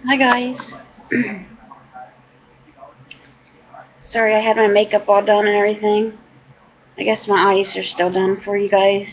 Hi guys. Sorry I had my makeup all done and everything. I guess my eyes are still done for you guys.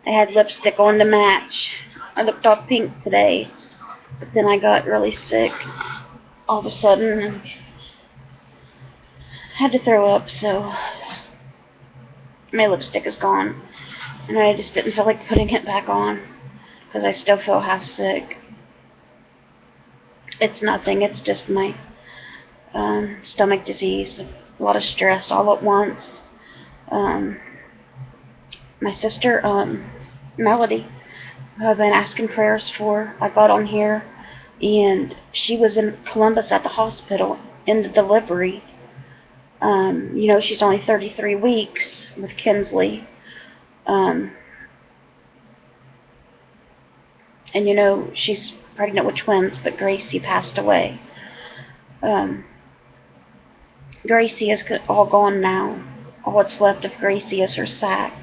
I had lipstick on to match. I looked all pink today, but then I got really sick all of a sudden and had to throw up, so my lipstick is gone. And I just didn't feel like putting it back on because I still feel half sick. It's nothing, it's just my stomach disease, a lot of stress all at once. Um, my sister, Melody, who I've been asking prayers for, I got on here, and she was in Columbus at the hospital in the delivery. She's only 33 weeks with Kinsley. Um, and she's pregnant with twins, but Gracie passed away. Gracie is all gone now. All that's left of Gracie is her sac.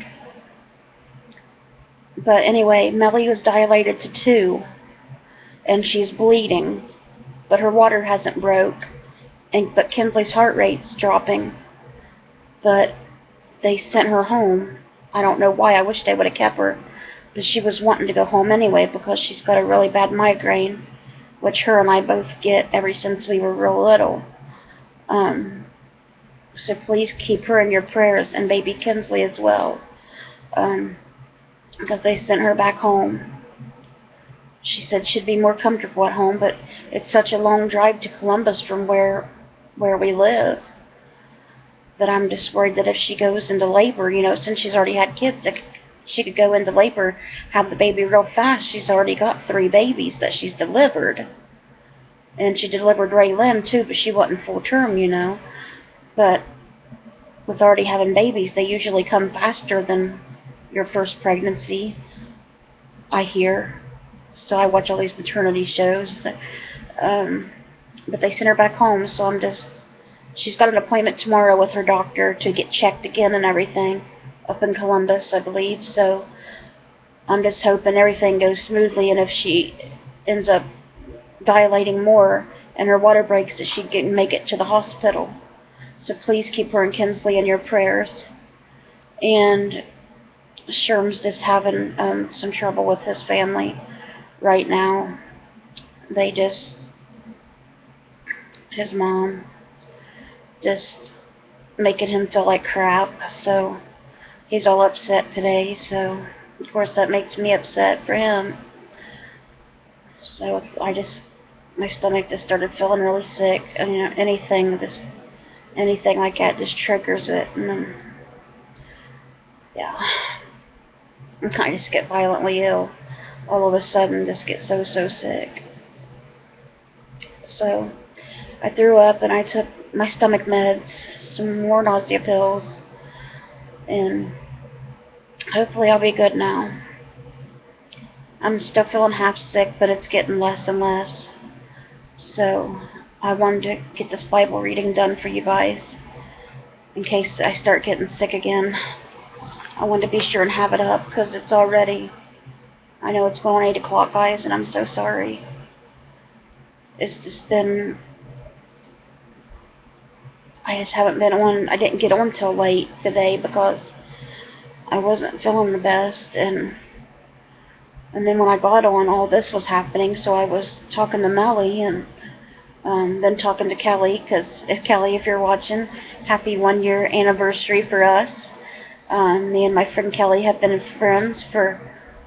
But anyway, Melly was dilated to 2, and she's bleeding, but her water hasn't broke, but Kinsley's heart rate's dropping. But they sent her home. I don't know why. I wish they would have kept her, but she was wanting to go home anyway because she's got a really bad migraine, which her and I both get ever since we were real little. So please keep her in your prayers, and baby Kinsley as well, because they sent her back home. She said she'd be more comfortable at home, but it's such a long drive to Columbus from where we live that I'm just worried that if she goes into labor, since she's already had kids, she could go into labor, have the baby real fast. She's already got 3 babies that she's delivered. And she delivered Ray Lynn too, but she wasn't full term, But with already having babies, they usually come faster than your first pregnancy, I hear. So I watch all these maternity shows. But they sent her back home, so she's got an appointment tomorrow with her doctor to get checked again and everything up in Columbus, I believe. So I'm just hoping everything goes smoothly, and if she ends up dilating more and her water breaks, that she can make it to the hospital. So please keep her and Kinsley in your prayers. And Sherm's just having some trouble with his family right now. His mom just making him feel like crap, so he's all upset today, so of course that makes me upset for him. So my stomach just started feeling really sick, and anything like that just triggers it, and then yeah, I just get violently ill all of a sudden, just get so sick. So I threw up and I took my stomach meds, some more nausea pills, and hopefully I'll be good now. I'm still feeling half sick, but it's getting less and less. So I wanted to get this Bible reading done for you guys in case I start getting sick again. I wanted to be sure and have it up because it's already, I know it's going on 8 o'clock, guys, and I'm so sorry. It's just been, I just haven't been on, I didn't get on till late today because I wasn't feeling the best, and then when I got on, all this was happening, so I was talking to Melly and then talking to Kelly, because Kelly, if you're watching, happy 1-year anniversary for us. Me and my friend Kelly have been friends for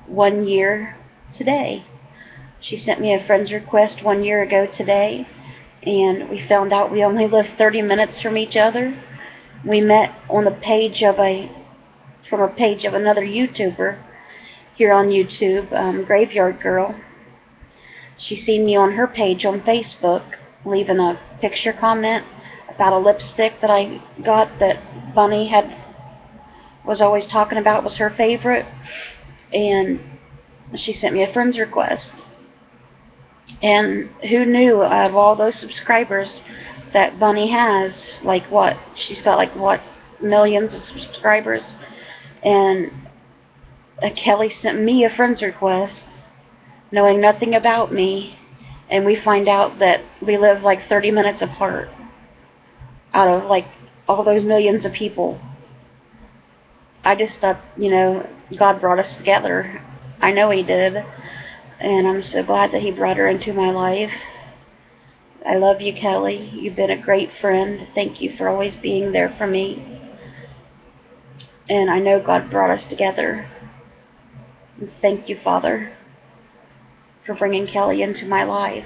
1 year today. She sent me a friend's request 1 year ago today, and we found out we only live 30 minutes from each other. We met on the page of from a page of another YouTuber here on YouTube, Graveyard Girl. She seen me on her page on Facebook, leaving a picture comment about a lipstick that I got that Bunny was always talking about was her favorite, and she sent me a friend's request. And who knew, out of all those subscribers that Bunny has, she's got millions of subscribers, and Kelly sent me a friend's request knowing nothing about me, and we find out that we live like 30 minutes apart out of like all those millions of people. I just thought, God brought us together. I know He did, and I'm so glad that He brought her into my life. I love you, Kelly. You've been a great friend. Thank you for always being there for me. And I know God brought us together. And thank you, Father, for bringing Kelly into my life.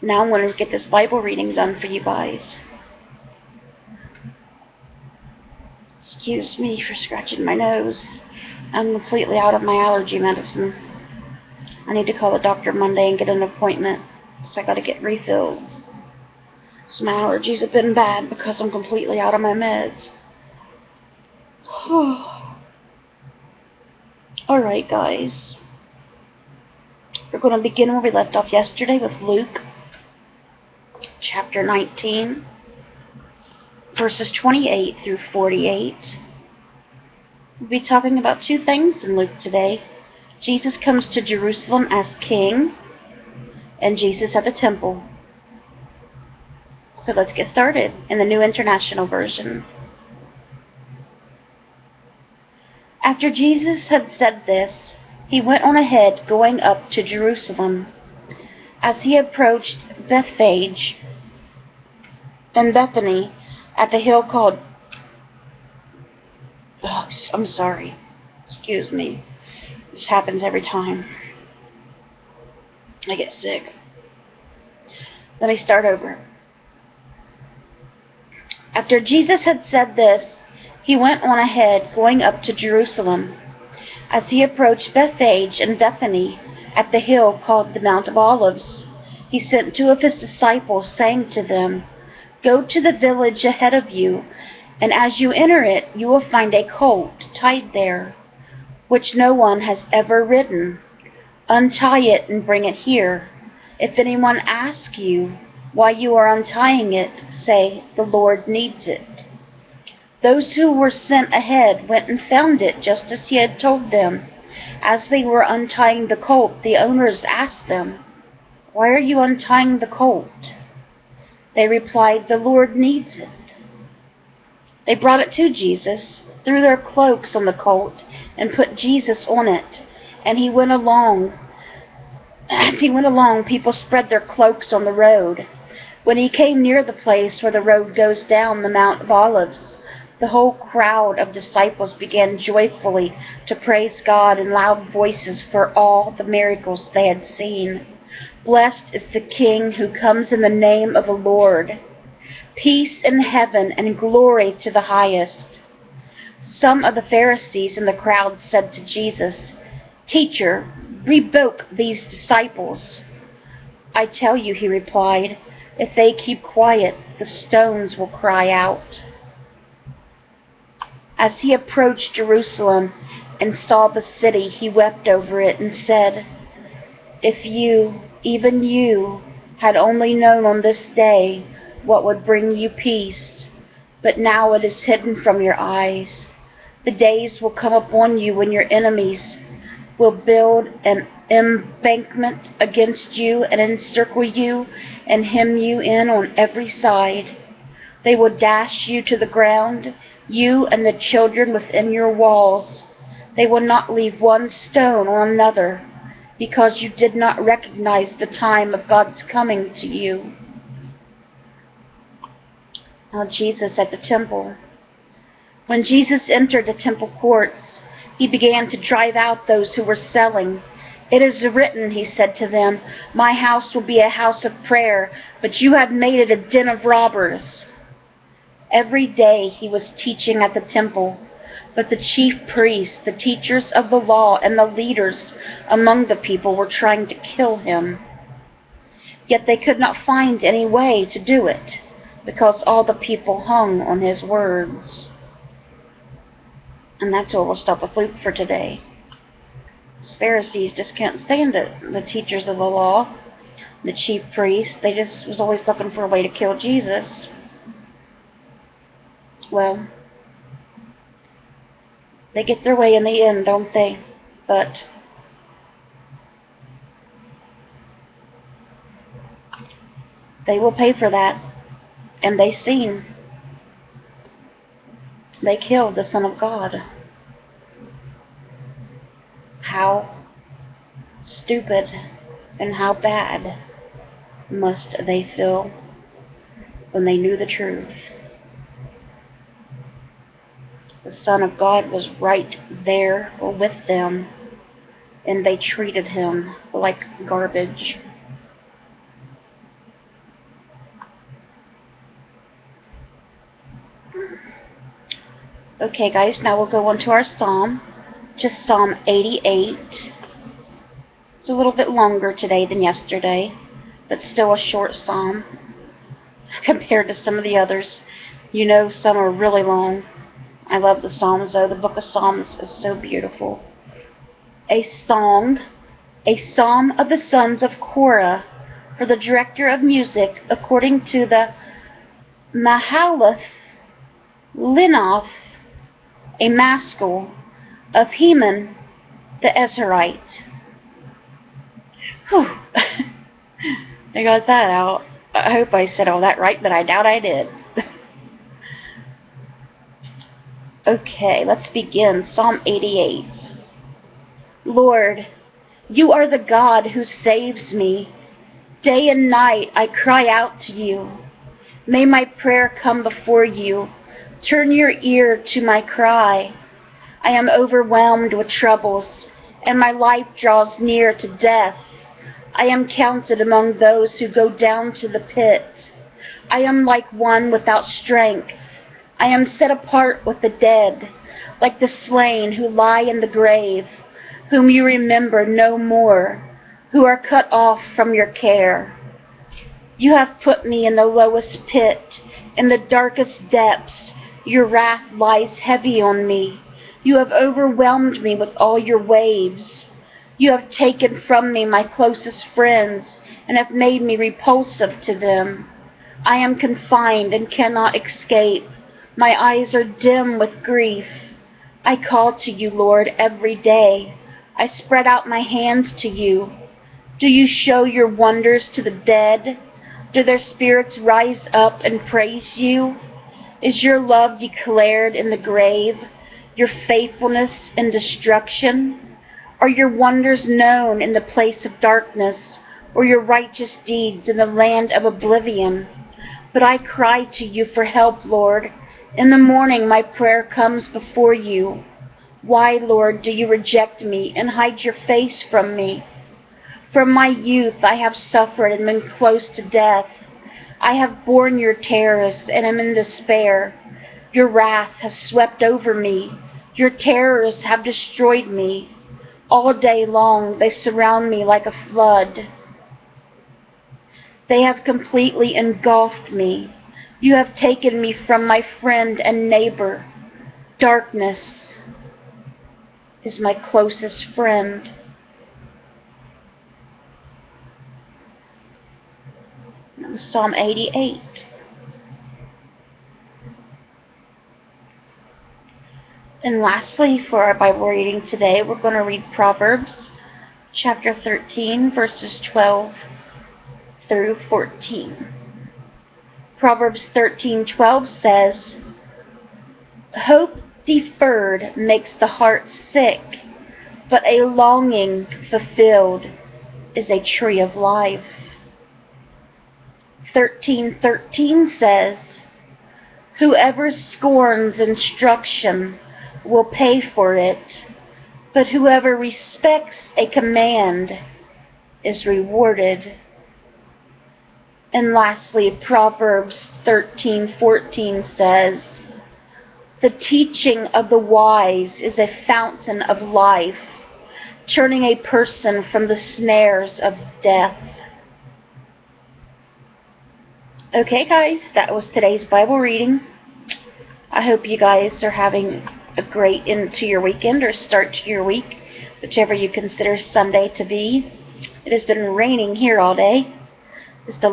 Now I'm going to get this Bible reading done for you guys. Excuse me for scratching my nose. I'm completely out of my allergy medicine. I need to call the doctor Monday and get an appointment, so I got to get refills. So my allergies have been bad because I'm completely out of my meds. Alright, guys. We're going to begin where we left off yesterday with Luke, chapter 19, verses 28 through 48. We'll be talking about two things in Luke today. Jesus comes to Jerusalem as king, and Jesus at the temple. So let's get started in the New International Version. After Jesus had said this, he went on ahead, going up to Jerusalem. As he approached Bethphage and Bethany at the hill called... I'm sorry. Excuse me. This happens every time I get sick. Let me start over. After Jesus had said this, he went on ahead, going up to Jerusalem. As he approached Bethphage and Bethany at the hill called the Mount of Olives, he sent two of his disciples, saying to them, "Go to the village ahead of you, and as you enter it, you will find a colt tied there, which no one has ever ridden. Untie it and bring it here. If anyone asks you why you are untying it, say, 'The Lord needs it.'" Those who were sent ahead went and found it just as he had told them. As they were untying the colt, the owners asked them, "Why are you untying the colt?" They replied, "The Lord needs it." They brought it to Jesus, threw their cloaks on the colt, and put Jesus on it. And he went along. As he went along, people spread their cloaks on the road. When he came near the place where the road goes down the Mount of Olives, the whole crowd of disciples began joyfully to praise God in loud voices for all the miracles they had seen. "Blessed is the King who comes in the name of the Lord. Peace in heaven and glory to the highest." Some of the Pharisees in the crowd said to Jesus, "Teacher, rebuke these disciples." "I tell you," he replied, "if they keep quiet, the stones will cry out." As he approached Jerusalem and saw the city, he wept over it and said, "If you, even you, had only known on this day what would bring you peace, but now it is hidden from your eyes. The days will come upon you when your enemies will build an embankment against you and encircle you and hem you in on every side. They will dash you to the ground, you and the children within your walls. They will not leave one stone on another, because you did not recognize the time of God's coming to you." Now Jesus at the temple. When Jesus entered the temple courts, he began to drive out those who were selling. "It is written," he said to them, "My house will be a house of prayer, but you have made it a den of robbers." Every day he was teaching at the temple, but the chief priests, the teachers of the law, and the leaders among the people were trying to kill him. Yet they could not find any way to do it, because all the people hung on his words. And that's where we'll stop with Luke for today. The Pharisees just can't stand it. The teachers of the law, the chief priests, they just was always looking for a way to kill Jesus. Well, they get their way in the end, don't they? But They will pay for that. And they seen. They killed the Son of God. How stupid and how bad must they feel when they knew the truth? The Son of God was right there with them, and they treated him like garbage. Okay, guys, now we'll go on to our psalm, just Psalm 88. It's a little bit longer today than yesterday, but still a short psalm compared to some of the others. You know, some are really long. I love the Psalms, though. The book of Psalms is so beautiful. A song, a psalm of the sons of Korah, for the director of music, according to the Mahalath Linoth, a maskil of Heman the Ezrahite. Whew. I got that out. I hope I said all that right, but I doubt I did. Okay, let's begin. Psalm 88. Lord, you are the God who saves me. Day and night I cry out to you. May my prayer come before you. Turn your ear to my cry. I am overwhelmed with troubles, and my life draws near to death. I am counted among those who go down to the pit. I am like one without strength. I am set apart with the dead, like the slain who lie in the grave, whom you remember no more, who are cut off from your care. You have put me in the lowest pit, in the darkest depths. Your wrath lies heavy on me. You have overwhelmed me with all your waves. You have taken from me my closest friends, and have made me repulsive to them. I am confined and cannot escape. My eyes are dim with grief. I call to you, Lord, every day. I spread out my hands to you. Do you show your wonders to the dead? Do their spirits rise up and praise you? Is your love declared in the grave, your faithfulness in destruction? Are your wonders known in the place of darkness, or your righteous deeds in the land of oblivion? But I cry to you for help, Lord. In the morning my prayer comes before you. Why, Lord, do you reject me and hide your face from me? From my youth I have suffered and been close to death. I have borne your terrors and am in despair. Your wrath has swept over me. Your terrors have destroyed me. All day long they surround me like a flood. They have completely engulfed me. You have taken me from my friend and neighbor. Darkness is my closest friend. That was Psalm 88. And lastly, for our Bible reading today, we're going to read Proverbs chapter 13, verses 12 through 14. Proverbs 13:12 says, "Hope deferred makes the heart sick, but a longing fulfilled is a tree of life." 13:13 says, "Whoever scorns instruction will pay for it, but whoever respects a command is rewarded." And lastly, Proverbs 13:14 says, "The teaching of the wise is a fountain of life, turning a person from the snares of death." Okay, guys, that was today's Bible reading. I hope you guys are having a great end to your weekend or start to your week, whichever you consider Sunday to be. It has been raining here all day. Just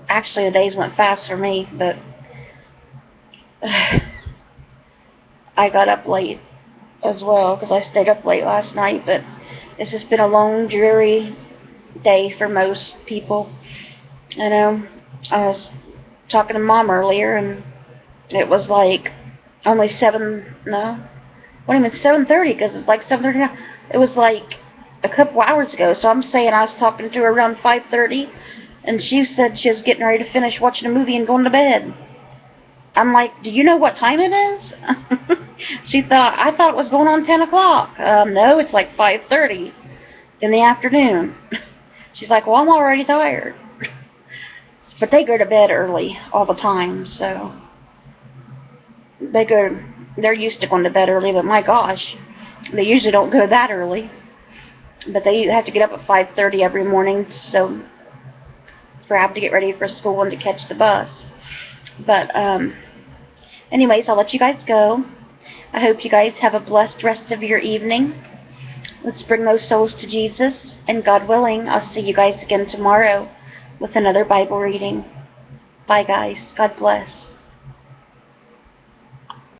actually the days went fast for me, but I got up late as well because I stayed up late last night, but it's just been a long, dreary day for most people. I know. I was talking to Mom earlier, and it was like only 7:30, because it's like 7:30 now. It was like a couple hours ago, so I'm saying I was talking to her around 5:30, and she said she was getting ready to finish watching a movie and going to bed. I'm like, do you know what time it is? I thought it was going on 10 o'clock. No, it's like 5:30 in the afternoon. She's like, well, I'm already tired. But they go to bed early all the time, so they're used to going to bed early, but my gosh, they usually don't go that early. But they have to get up at 5:30 every morning, so for have to get ready for school and to catch the bus. But anyways, I'll let you guys go. I hope you guys have a blessed rest of your evening. Let's bring those souls to Jesus, and God willing, I'll see you guys again tomorrow with another Bible reading. Bye, guys. God bless.